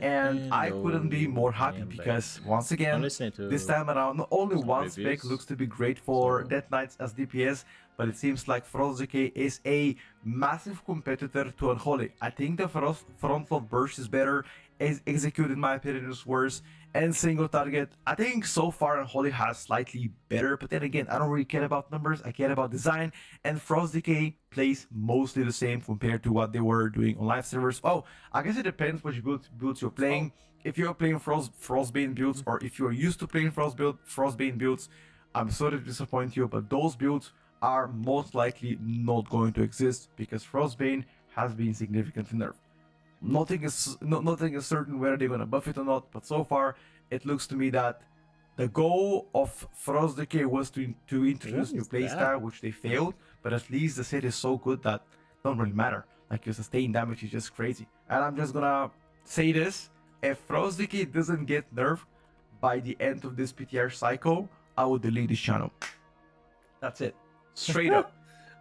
and I couldn't be Hello, more I happy am because back. once I'm again, listening to this time around, not only some one spec reviews. looks to be great for So Death Knights as DPS, but it seems like Frost Decay is a massive competitor to Unholy. I think the Frontload Burst is better, is executed in my opinion is worse, and single target. I think so far Unholy has slightly better, but then again, I don't really care about numbers, I care about design, and Frost Decay plays mostly the same compared to what they were doing on live servers. Oh, I guess it depends which builds you're playing. If you're playing Frostbane builds, or if you're used to playing Frostbane builds, I'm sorry to disappoint you, but those builds are most likely not going to exist because Frostbane has been significantly nerfed. Nothing is certain whether they're gonna buff it or not, but so far it looks to me that the goal of Frost Decay was to introduce new playstyle, which they failed, but at least the set is so good that it don't really matter. Like your sustain damage is just crazy. And I'm just gonna say this: if Frost Decay doesn't get nerfed by the end of this PTR cycle, I will delete this channel. That's it. Straight up.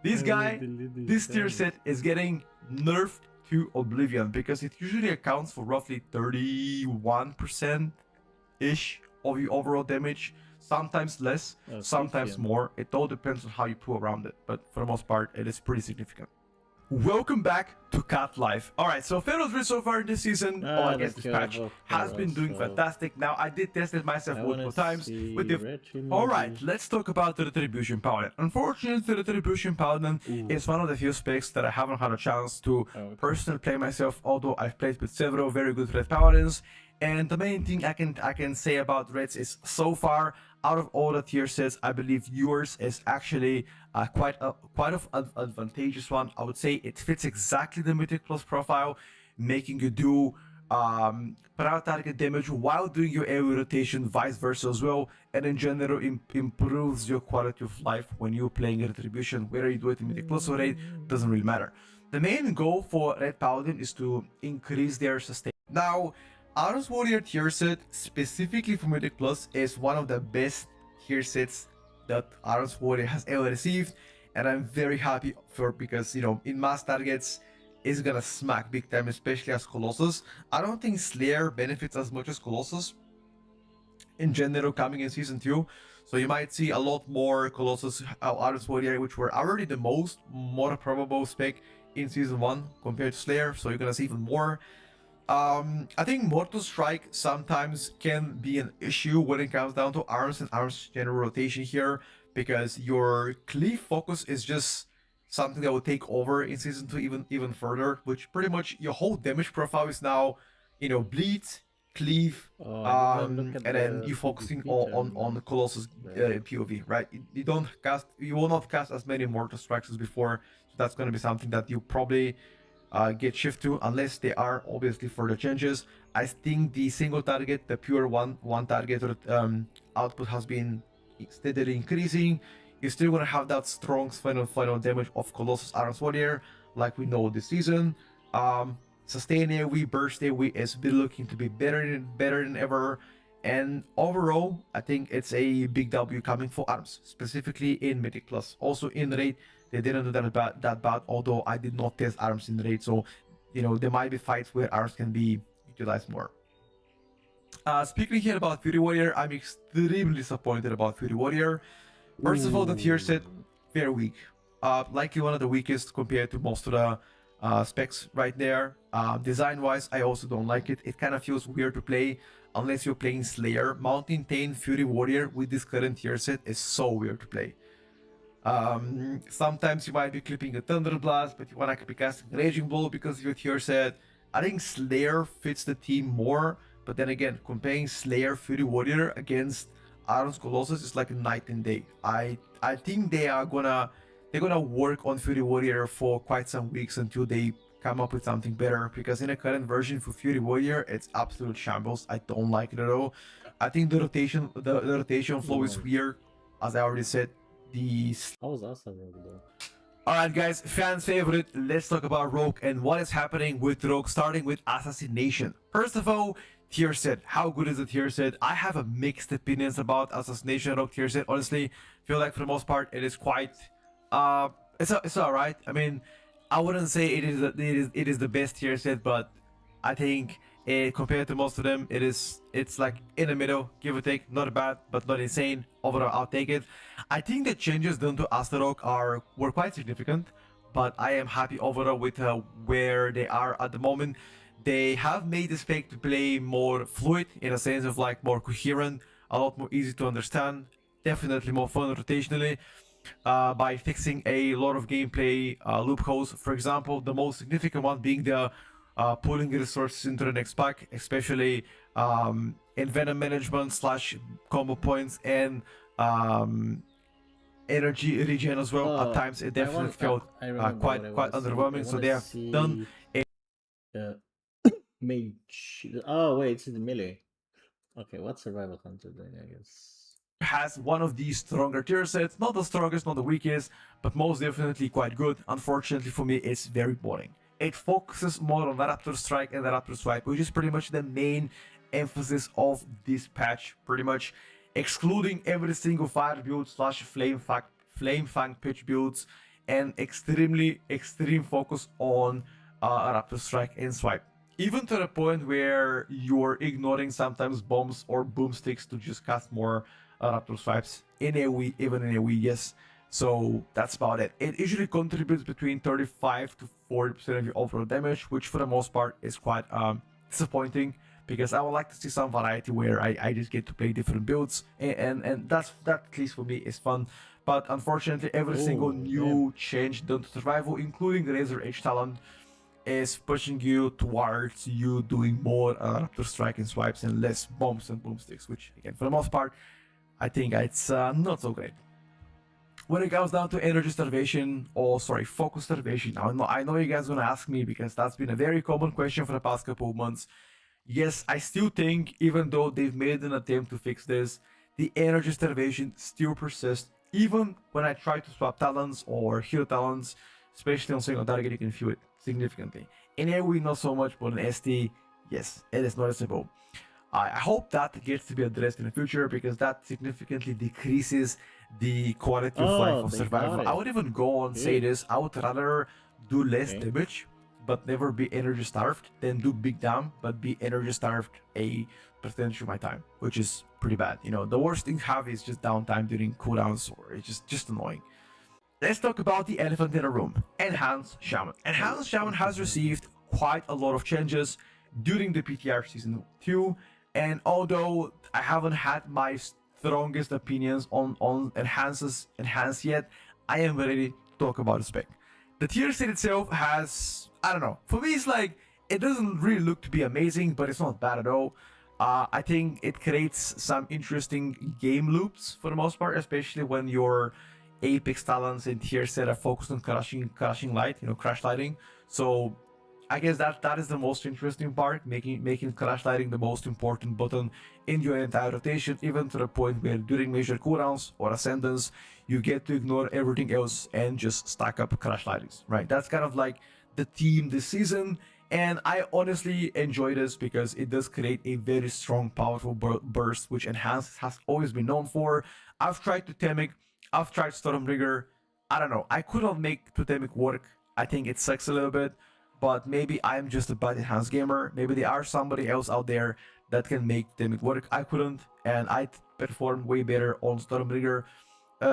This tier set is getting nerfed to oblivion because it usually accounts for roughly 31% ish of your overall damage, sometimes less, sometimes more. It all depends on how you pull around it, but for the most part, it is pretty significant. Welcome back to Cat Life. Alright, so Pharaoh's Ridge so far this season, or I guess this patch, has been doing fantastic. Now, I did test it myself multiple times with the... Alright, let's talk about the Retribution Paladin. Unfortunately, the Retribution Paladin is one of the few specs that I haven't had a chance to personally play myself, although I've played with several very good Red Paladins. And the main thing I can say about Reds is, so far, out of all the tier sets, I believe yours is actually quite an advantageous one. I would say it fits exactly the Mythic Plus profile, making you do prior target damage while doing your AoE rotation, vice versa as well, and in general improves your quality of life when you're playing Retribution. Whether you do it in Mythic Plus or Raid, doesn't really matter. The main goal for Red Paladin is to increase their sustain. Now, Aros Warrior tier set, specifically for Mythic Plus, is one of the best tier sets that Aros Warrior has ever received, and I'm very happy for, because, you know, in mass targets, it's gonna smack big time, especially as Colossus. I don't think Slayer benefits as much as Colossus in general coming in Season 2, so you might see a lot more Colossus Aros Warrior, which were already the more probable spec in Season 1 compared to Slayer, so you're gonna see even more. I think Mortal Strike sometimes can be an issue when it comes down to arms and arms general rotation here, because your cleave focus is just something that will take over in Season 2 even further, which pretty much your whole damage profile is now, you know, bleed, cleave, and then you focusing on the Colossus POV, right? You will not cast as many Mortal Strikes as before, so that's going to be something that you probably get shift to, unless they are obviously further changes. I think the single target, the pure one target output has been steadily increasing. You're still gonna have that strong final damage of Colossus Aros Warrior, like we know this season. Sustain AoE, burst AoE is looking to be better than ever. And overall, I think it's a big W coming for arms, specifically in Mythic Plus. Also in Raid, they didn't do that bad, although I did not test arms in Raid, so, you know, there might be fights where arms can be utilized more. Speaking here about Fury Warrior, I'm extremely disappointed about Fury Warrior. First of all, the tier set, very weak. Likely one of the weakest compared to most of the specs right there. Design-wise, I also don't like it. It kind of feels weird to play unless you're playing Slayer. Mountain Tane Fury Warrior with this current tier set is so weird to play. Sometimes you might be clipping a Thunder Blast, but you want to be casting Raging Blow because of your tier set. I think Slayer fits the team more, but then again, comparing Slayer Fury Warrior against Aron's Colossus is like a night and day. I think they're gonna work on Fury Warrior for quite some weeks until they come up with something better, because in the current version for Fury Warrior, it's absolute shambles. I don't like it at all. I think the rotation flow is weird, as I already said. How was Asa Rogue though? Alright guys, fans favorite, let's talk about Rogue and what is happening with Rogue, starting with Assassination. First of all, tier set. How good is the tier set? I have a mixed opinions about Assassination Rogue tier set. Honestly, feel like for the most part it is quite it's alright. I mean, I wouldn't say it is the best tier set, but I think Compared to most of them, it's like in the middle, give or take. Not bad, but not insane. Overall, I'll take it. I think the changes done to Astaroth were quite significant, but I am happy overall with where they are at the moment. They have made the spec to play more fluid in a sense of like more coherent, a lot more easy to understand, definitely more fun rotationally. By fixing a lot of gameplay loopholes. For example, the most significant one being the pulling resources into the next pack, especially envenom management slash combo points and energy regen as well. At times, it definitely felt quite underwhelming. So they have done the mage. Oh wait, it's the melee. Okay, what survival hunter then? I guess has one of the stronger tier sets, not the strongest, not the weakest, but most definitely quite good. Unfortunately for me, it's very boring. It focuses more on the Raptor Strike and the Raptor Swipe, which is pretty much the main emphasis of this patch, pretty much excluding every single fire build slash flame fang pitch builds, and extreme focus on Raptor Strike and Swipe. Even to the point where you're ignoring sometimes bombs or boomsticks to just cast more Raptor Swipes in AoE, even in AoE, yes. So that's about it. It usually contributes between 35 to 40% of your overall damage, which for the most part is quite disappointing, because I would like to see some variety where I just get to play different builds, and that at least for me is fun. But unfortunately, every single new change done to survival, including Razor Edge Talon, is pushing you towards you doing more Raptor Strike and Swipes and less bombs and boomsticks, which again, for the most part, I think it's not so great. When it comes down to energy starvation, or sorry, focus starvation, I know you guys are gonna ask me, because that's been a very common question for the past couple of months. Yes, I still think, even though they've made an attempt to fix this, the energy starvation still persists. Even when I try to swap talents or hero talents, especially on single target, you can feel it significantly. In AoE, not so much, but in ST, yes, it is noticeable. I hope that gets to be addressed in the future, because that significantly decreases the quality of life of survival. I would even go on say this: I would rather do less damage but never be energy starved than do big damage but be energy starved a percentage of my time, which is pretty bad. You know, the worst thing to have is just downtime during cooldowns, or it's just annoying. Let's talk about the elephant in the room: Enhanced Shaman. Enhanced Shaman has received quite a lot of changes during the PTR Season 2, and although I haven't had my strongest opinions on Enhance yet, I am ready to talk about the spec. The tier set itself has, I don't know, for me it's like, it doesn't really look to be amazing, but it's not bad at all. I think it creates some interesting game loops for the most part, especially when your Apex talents and tier set are focused on crashing light, you know, crash lighting. So I guess that is the most interesting part, making crash lighting the most important button in your entire rotation, even to the point where during major cooldowns or ascendance, you get to ignore everything else and just stack up crash lightings, right? That's kind of like the theme this season, and I honestly enjoy this because it does create a very strong, powerful burst, which Enhance has always been known for. I've tried Totemic, I've tried Stormbringer. I don't know, I could not make Totemic work. I think it sucks a little bit, but maybe I'm just a bad Enhanced gamer. Maybe there are somebody else out there that can make Totemic work. I couldn't, and I performed way better on Stormbringer.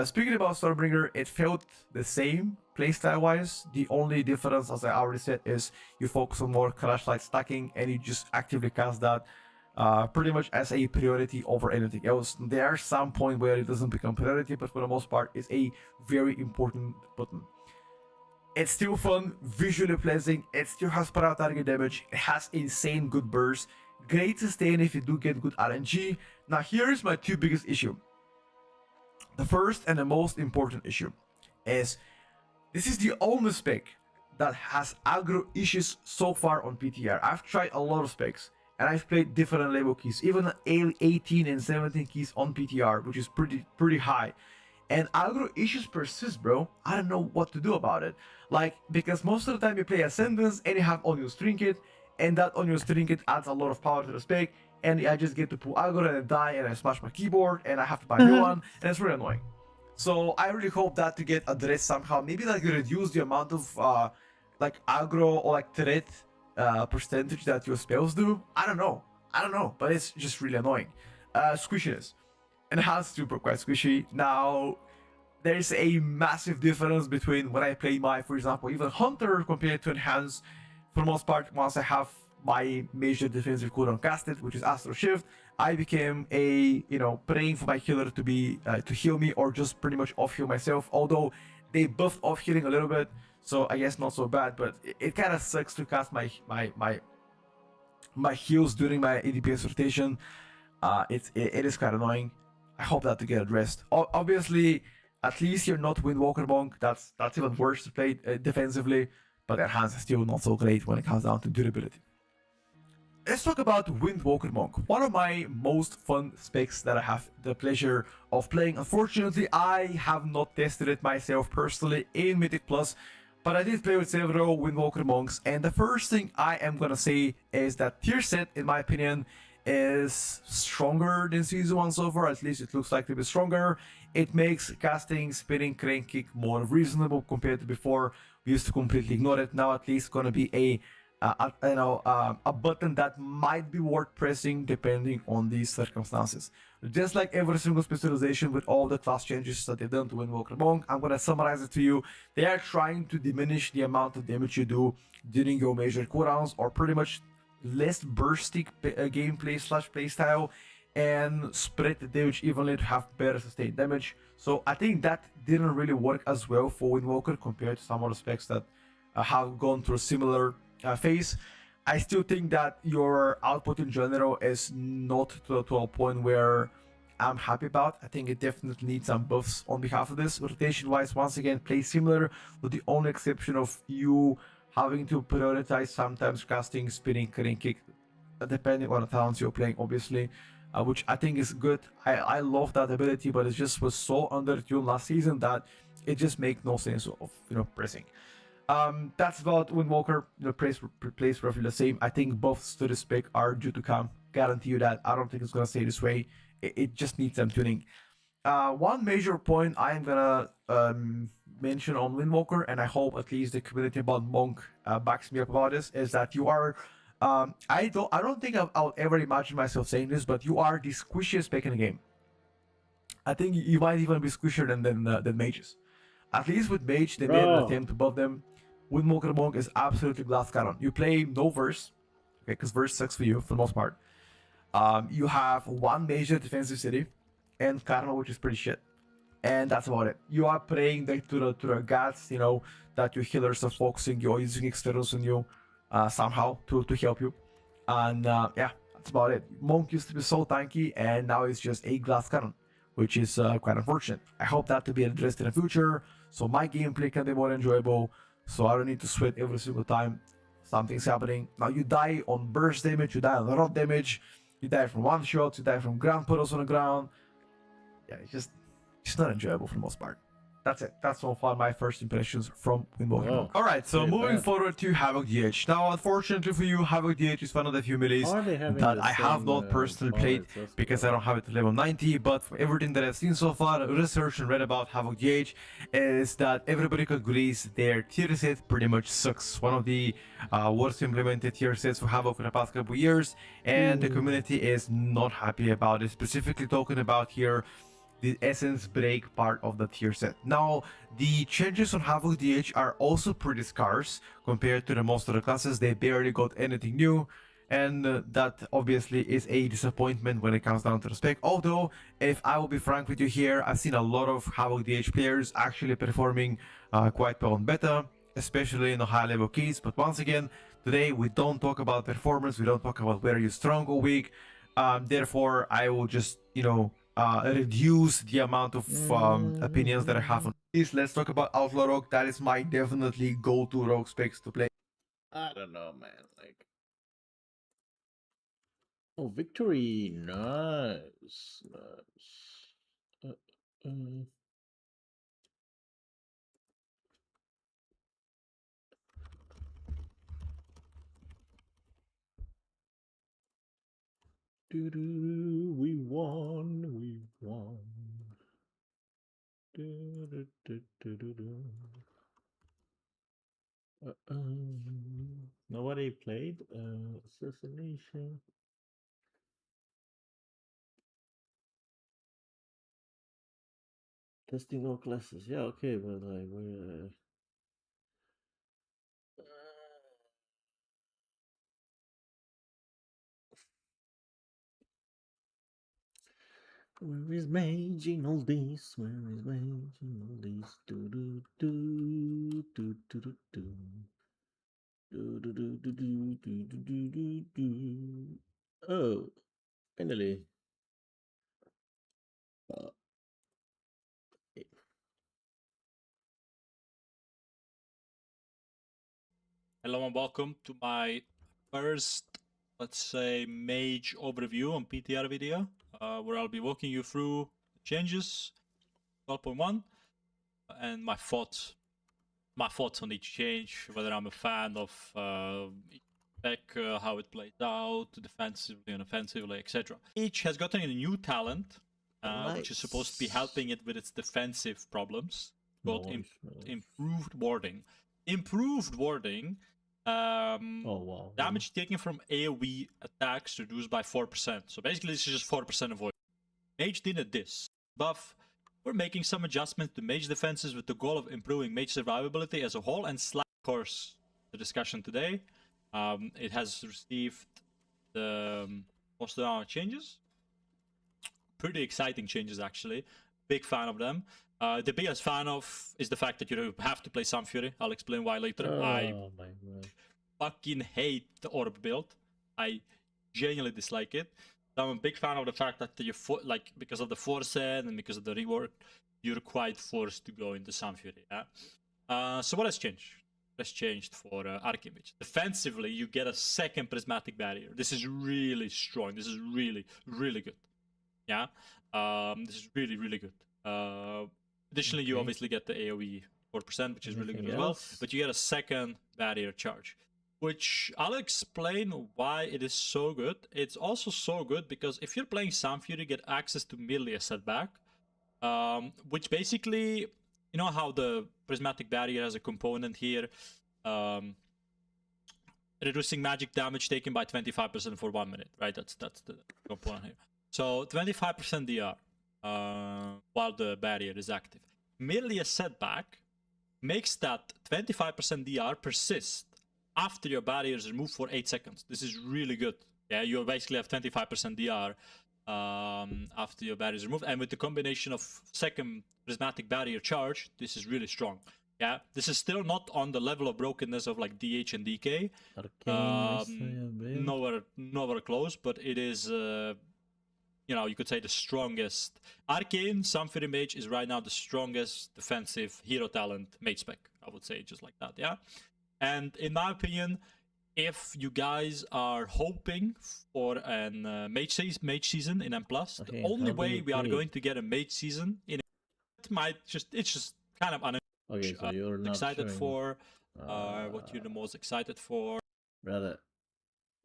Speaking about Stormbringer, it felt the same playstyle wise. The only difference, as I already said, is you focus on more crash light stacking and you just actively cast that pretty much as a priority over anything else. There are some point where it doesn't become priority, but for the most part, it's a very important button. It's still fun, visually pleasing, it still has power target damage, it has insane good burst, great sustain if you do get good RNG. Now here's my two biggest issue. The first and the most important issue is this is the only spec that has aggro issues so far on PTR. I've tried a lot of specs and I've played different level keys, even 18 and 17 keys on PTR, which is pretty high. And aggro issues persist, bro. I don't know what to do about it. Like, because most of the time you play Ascendance and you have Onion's Trinket, and that Onion's Trinket adds a lot of power to the spec, and I just get to pull aggro and I die and I smash my keyboard and I have to buy a new one, and it's really annoying. So I really hope that to get addressed somehow. Maybe like reduce the amount of like aggro or like threat percentage that your spells do. I don't know. I don't know, but it's just really annoying. Squishiness. Enhanced super quite squishy. Now, there's a massive difference between when I play my, for example, even Hunter compared to Enhanced. For the most part, once I have my major defensive cooldown casted, which is Astral Shift, I became a, praying for my healer to be to heal me or just pretty much off heal myself. Although they buffed off healing a little bit, so I guess not so bad. But it kind of sucks to cast my heals during my ADPS rotation. It is quite annoying. I hope that to get addressed. Obviously, at least you're not Windwalker Monk. That's even worse to play defensively. But Enhance is still not so great when it comes down to durability. Let's talk about Windwalker Monk, one of my most fun specs that I have the pleasure of playing. Unfortunately, I have not tested it myself personally in Mythic Plus, but I did play with several Windwalker Monks, and the first thing I am gonna say is that tier set, in my opinion, is stronger than Season 1 so far. At least it looks like to be stronger. It makes casting Spinning Crane Kick more reasonable compared to before. We used to completely ignore it. Now at least gonna be a button that might be worth pressing depending on the circumstances. Just like every single specialization with all the class changes that they've done to Windwalker Monk, I'm gonna summarize it to you. They are trying to diminish the amount of damage you do during your major cooldowns, or pretty much less bursty gameplay slash playstyle, and spread the damage evenly to have better sustained damage. So I think that didn't really work as well for Windwalker compared to some other specs that have gone through a similar phase. I still think that your output in general is not to a point where I'm happy about. I think it definitely needs some buffs on behalf of this. Rotation wise, once again, play similar, with the only exception of you having to prioritize sometimes casting Spinning Crane Kick, depending on the talents you're playing, obviously. Which I think is good. I love that ability, but it just was so undertuned last season that it just makes no sense of pressing. That's about Windwalker. Plays roughly the same. I think both to the spec are due to come. Guarantee you that. I don't think it's gonna stay this way. It just needs some tuning. One major point I am gonna mention on Windwalker, and I hope at least the community about Monk backs me up about this, is that you are. I don't think I'll ever imagine myself saying this, but you are the squishiest spec in the game. I think you might even be squishier than mages. At least with mage, they made an Bro, attempt above them. Windwalker Monk is absolutely glass cannon. You play no verse, okay, because verse sucks for you for the most part. You have one major defensive city, and Karma, which is pretty shit, and that's about it. You are praying to the gods, that your healers are focusing you or using externals on you, somehow to help you, and yeah, that's about it. Monk used to be so tanky, and now it's just a glass cannon, which is quite unfortunate. I hope that to be addressed in the future, so my gameplay can be more enjoyable, so I don't need to sweat every single time something's happening. Now you die on burst damage, you die on rot damage, you die from one shots, you die from ground puddles on the ground. Yeah, it's not enjoyable for the most part. That's it. That's so far my first impressions from Windwalker Monk. Alright, so pretty moving bad. forward to Havoc DH. Now, unfortunately for you, Havoc DH is one of the few melees How are they having that the I have same not personally played powers? That's because I bizarre. don't have it to level 90, but from everything that I've seen so far, research and read about Havoc DH, is that everybody agrees their tier set pretty much sucks. One of the worst implemented tier sets for Havoc in the past couple years, and the community is not happy about it. Specifically talking about here the essence break part of the tier set. Now, the changes on Havoc DH are also pretty scarce compared to the most of the classes. They barely got anything new, and that obviously is a disappointment when it comes down to the spec. Although, if I will be frank with you here, I've seen a lot of Havoc DH players actually performing quite well on beta, especially in the high level keys. But once again, today we don't talk about performance, we don't talk about whether you're strong or weak. Therefore, I will just, reduce the amount of opinions that I have on this. Let's talk about Outlaw Rogue. That is my definitely go-to rogue specs to play. I don't know, man. Like, oh, victory, nice, nice. Uh. Doo-doo, we won, we won. Doo-doo-doo-doo-doo. Uh-oh. Nobody played Assassination. Testing all classes. Yeah, okay, but like where is maging all this? Where is maging all this? Do do do do do do do. Do do do do do do do do do. Oh, finally. Uh, Hello and welcome to my first, let's say, mage overview on PTR video, where I'll be walking you through the changes, 12.1, and my thoughts on each change, whether I'm a fan of each spec, how it plays out, defensively and offensively, etc. Each has gotten a new talent, which is supposed to be helping it with its defensive problems, called improved warding. Improved warding. Oh wow. Damage taken from AoE attacks reduced by 4%. So basically this is just 4% avoid. Mage did this buff. We're making some adjustments to mage defenses with the goal of improving mage survivability as a whole, and of course the discussion today. It has received the most of our changes. Pretty exciting changes actually. Big fan of them. The biggest fan of is the fact that you have to play Sun Fury. I'll explain why later. Oh my god. Fucking hate the orb build. I genuinely dislike it. I'm a big fan of the fact that you because of the force and because of the rework, you're quite forced to go into Sun Fury. Yeah? So what has changed? What has changed for Archimage? Defensively, you get a second prismatic barrier. This is really strong. This is really, really good. Yeah, this is really, really good. Additionally, you obviously get the AoE 4%, which is really good as well. But you get a second barrier charge, which I'll explain why it is so good. It's also so good because if you're playing Sun Fury, you get access to merely a setback, which basically, you know how the prismatic barrier has a component here, reducing magic damage taken by 25% for 1 minute, right? That's the component here. So 25% DR while the barrier is active. Merely a setback makes that 25% DR persist after your barrier is removed for 8 seconds. This is really good. Yeah, you basically have 25% DR after your barrier is removed, and with the combination of second prismatic barrier charge, this is really strong. Yeah, this is still not on the level of brokenness of like DH and DK. Nowhere close, but it is, you know, you could say the strongest. Arcane Sun Fury Mage is right now the strongest defensive hero talent mage spec. I would say just like that, yeah. And in my opinion, if you guys are hoping for an mage season in M+, the only way we are going to get a mage season in it's just kind of okay, so you're not excited showing, for what you're the most excited for. Brother,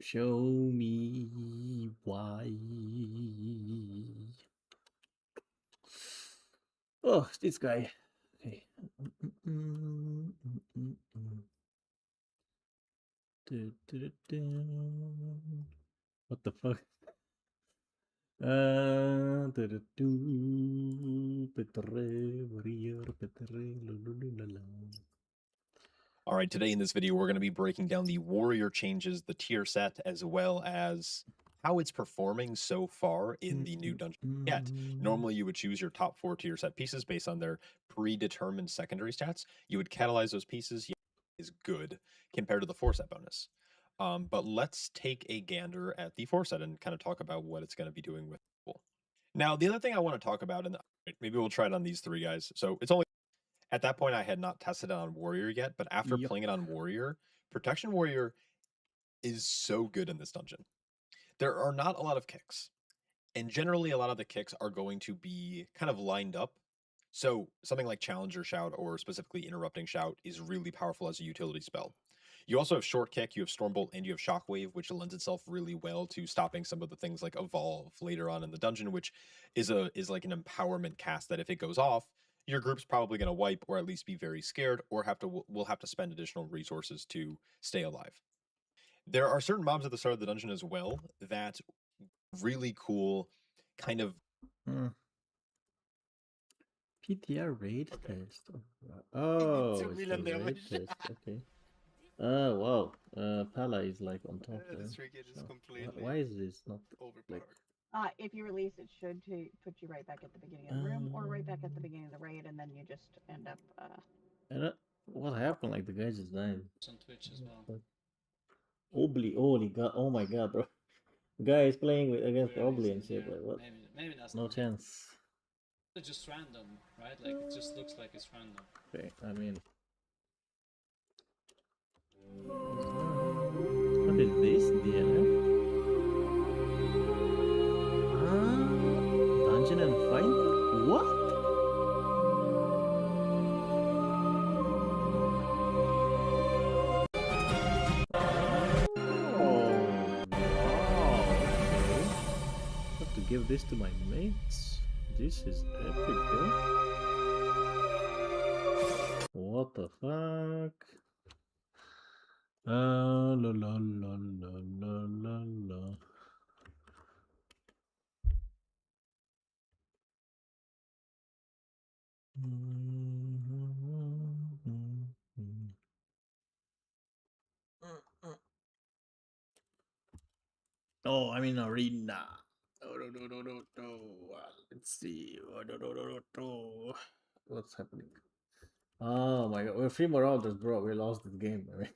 show me why. Oh, this guy. Okay. What the fuck? All right, today in this video, we're going to be breaking down the warrior changes, the tier set, as well as how it's performing so far in the new dungeon yet. Normally, you would choose your top 4 tier set pieces based on their predetermined secondary stats. You would catalyze those pieces. Is good compared to the 4 set bonus. But let's take a gander at the 4 set and kind of talk about what it's going to be doing with people. Now, the other thing I want to talk about, and maybe we'll try it on these 3 guys. So it's only at that point I had not tested it on Warrior yet, but after playing it on Warrior, Protection Warrior is so good in this dungeon. There are not a lot of kicks, and generally a lot of the kicks are going to be kind of lined up. So something like Challenger Shout or specifically Interrupting Shout is really powerful as a utility spell. You also have Short Kick, you have Stormbolt, and you have Shockwave, which lends itself really well to stopping some of the things like Evolve later on in the dungeon, which is like an empowerment cast that if it goes off, your group's probably going to wipe or at least be very scared or will have to spend additional resources to stay alive. There are certain mobs at the start of the dungeon as well that really cool kind of PTR raid test. Oh, 2 it's million the raid damage. test. Okay. Oh wow. Pala is like on top there. this trinket is So, completely why is this not like? overpowered. If you release, it should put you right back at the beginning of the room, or right back at the beginning of the raid, and then you just end up. And what happened? Like the guy just died. It's on Twitch as well. Obli, holy god! Oh my god, bro. Guy is playing with against Where is Obli it and shit. here? Like what? Maybe that's No not it. chance. It's just random, right? Like it just looks like it's random. Okay, I mean, what is this? DNF? Dungeon and Finder? What? Oh, wow. Okay. Have to give this to my mates. This is epic, bro. What the fuck? La la la la la la la. Oh, I'm in arena. Oh, no. Let's see. Oh, no. What's happening? Oh my god, we're 3 more rounders, bro. We lost this game. I mean,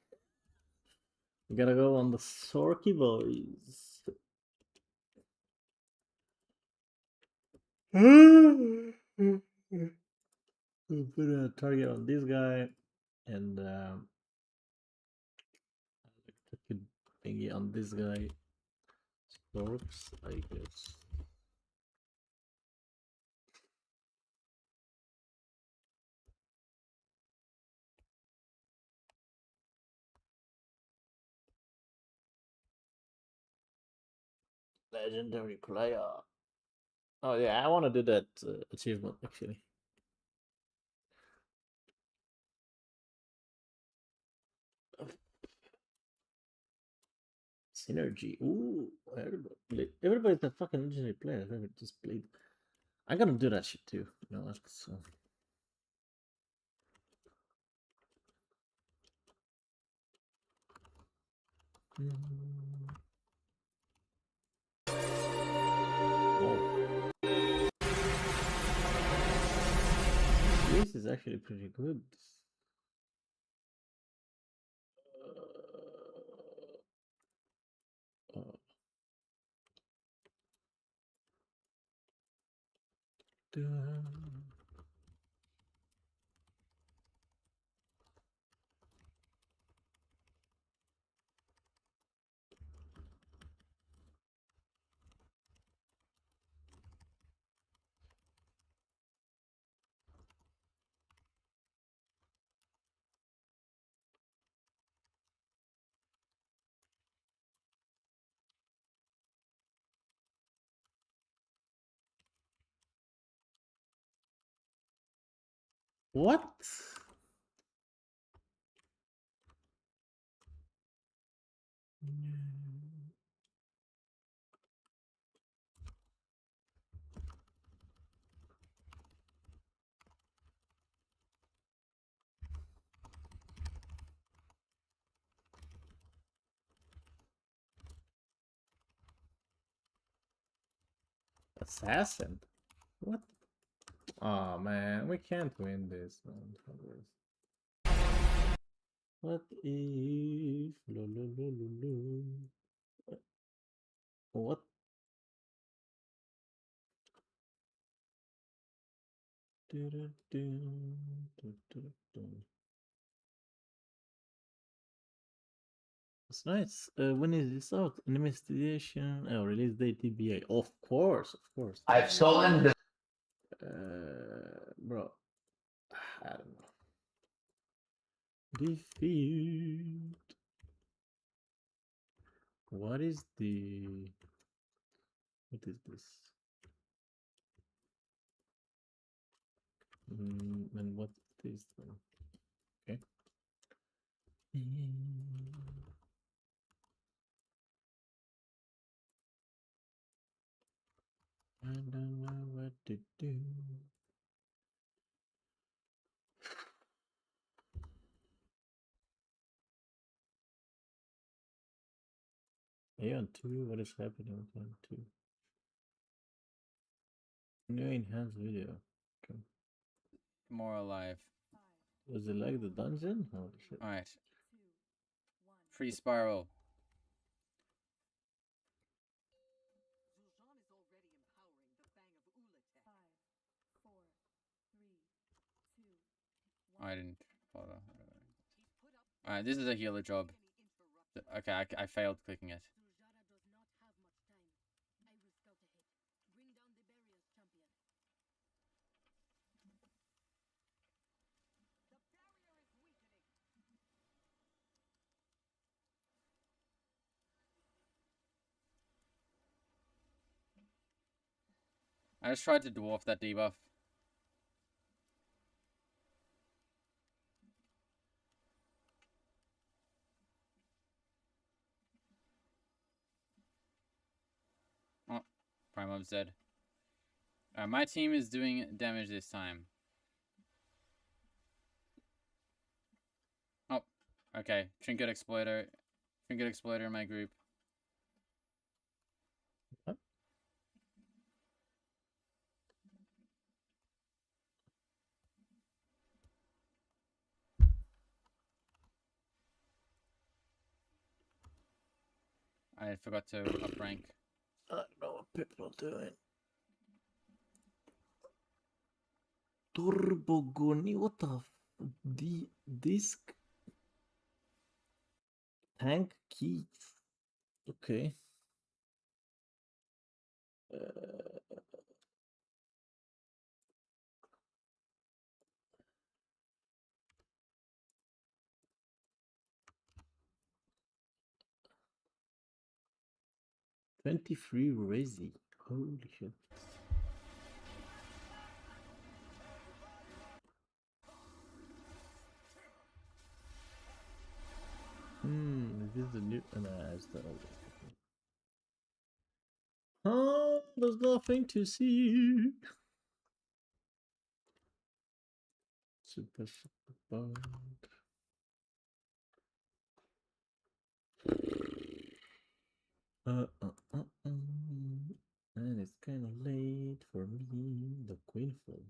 we gotta go on the Sorky boys. We'll put a target on this guy and electric thingy on this guy. Storks, I guess. Legendary player. Oh yeah, I want to do that achievement actually. Synergy. Ooh, everybody's a fucking legendary player. I've ever just played. I'm gonna do that shit too. You know, so. Whoa. This is actually pretty good. What? Assassin? What? Oh man, we can't win this, man. What if? What? That's nice. When is this out? An investigation. Oh, release date TBA. Of course, of course. I've stolen the Bro, I don't know. Defeat. What is the? What is this? And what is the? Okay. I don't know what to do. Aeon 2, what is happening with Aeon 2? New enhanced video. Okay. More alive. Was it like the dungeon? Holy shit. Alright. Free spiral. I didn't follow. Alright, this is a healer job. Okay, I failed clicking it. I just tried to dwarf that debuff. Oh, Primob's dead. My team is doing damage this time. Oh, okay. Trinket Exploiter in my group. What? I forgot to up rank. I don't know what people are doing. Turbogoni, what the disc tank key. Okay. 23 Resi. Holy shit. This is the new. Nah, it's the old. Oh, there's nothing to see. Super bond. And it's kind of late for me. The Queenful.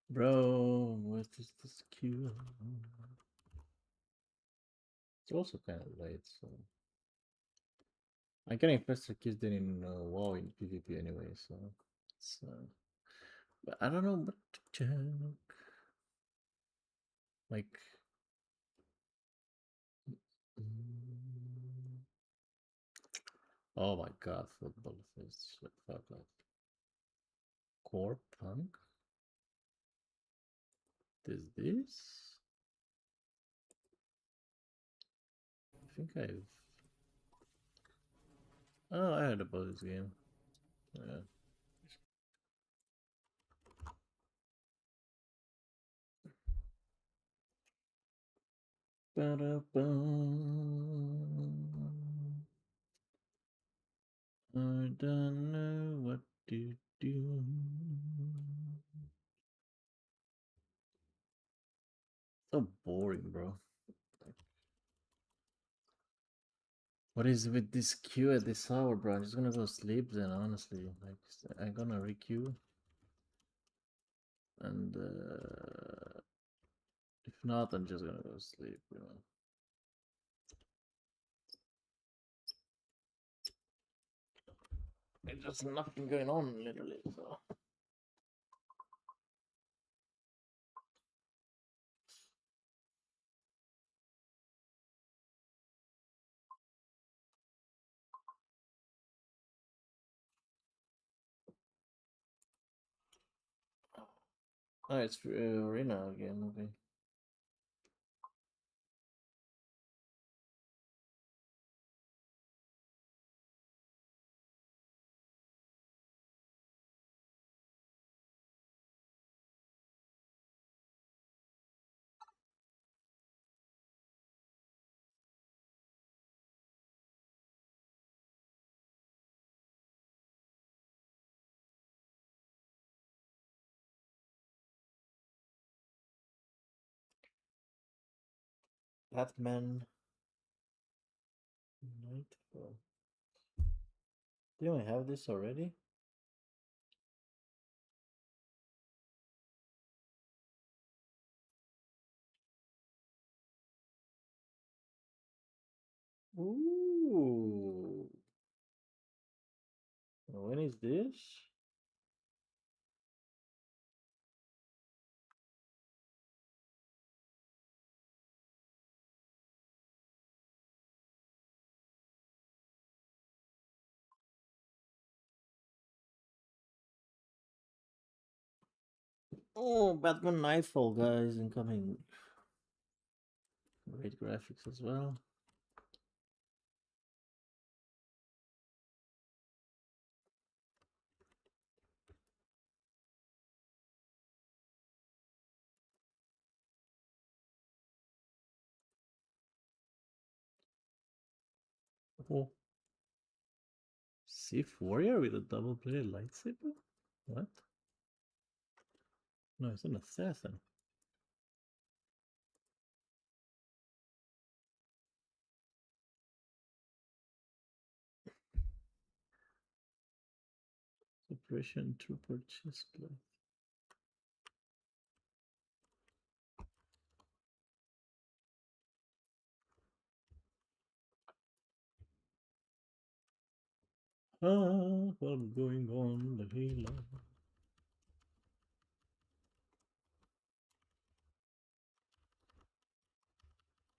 Bro, what is this queue? It's also kind of late, so I'm getting faster kills than in WoW in PvP anyway, so it's but I don't know what to check. Like oh my god, football is shit, fuck like core punk. This I think I've Oh, I heard about this game. Yeah. Ba-da-bum. I don't know what to do. So boring, bro. What is with this queue at this hour, bro? I'm just gonna go sleep then, honestly. Like, I'm gonna requeue. And if not, I'm just gonna go sleep, you know. There's just nothing going on, literally, so. Oh, it's Arena again, okay. Batman Nightfall. Do I have this already? Ooh. When is this? Oh, Batman Nightfall, guys, incoming. Great graphics as well. Oh. Sith Warrior with a double-bladed lightsaber? What? No, it's an assassin. Suppression Trooper chestplate. Ah, what's going on the Halo?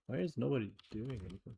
Why is nobody doing anything?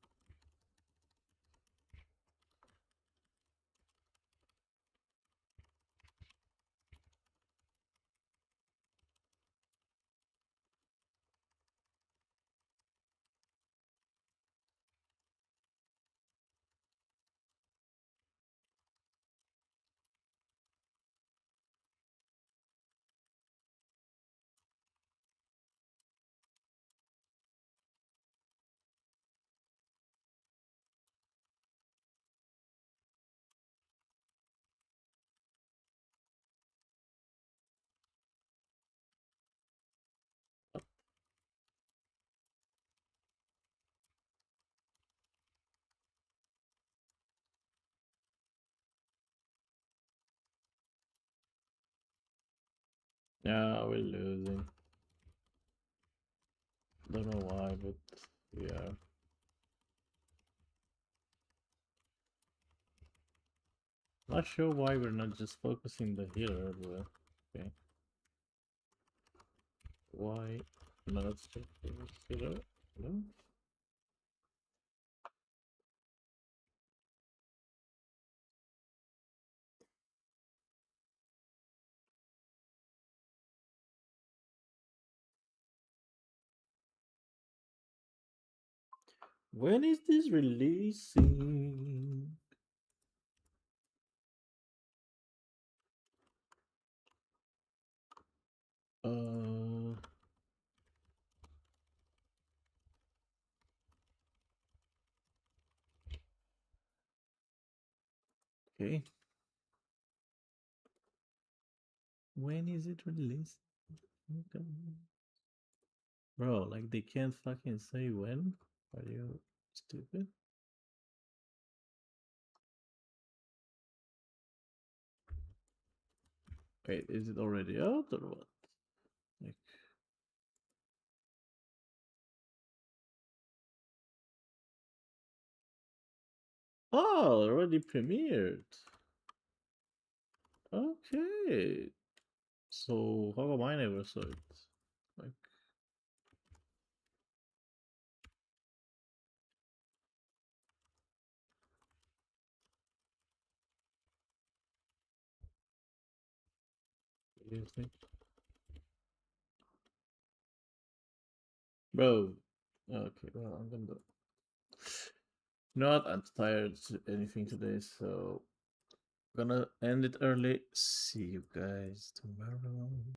Yeah, we're losing. Don't know why, but yeah. Not sure why we're not just focusing the healer, but okay. Why not focus healer? No? When is this releasing? Okay. When is it released? Okay. Bro, like they can't fucking say when? Are you stupid? Wait, is it already out or what? Like, oh, already premiered. Okay. So how come I never saw it? Like, seriously? Bro. Okay, well, I'm gonna do. You know what? I'm tired of anything today, so gonna end it early. See you guys tomorrow.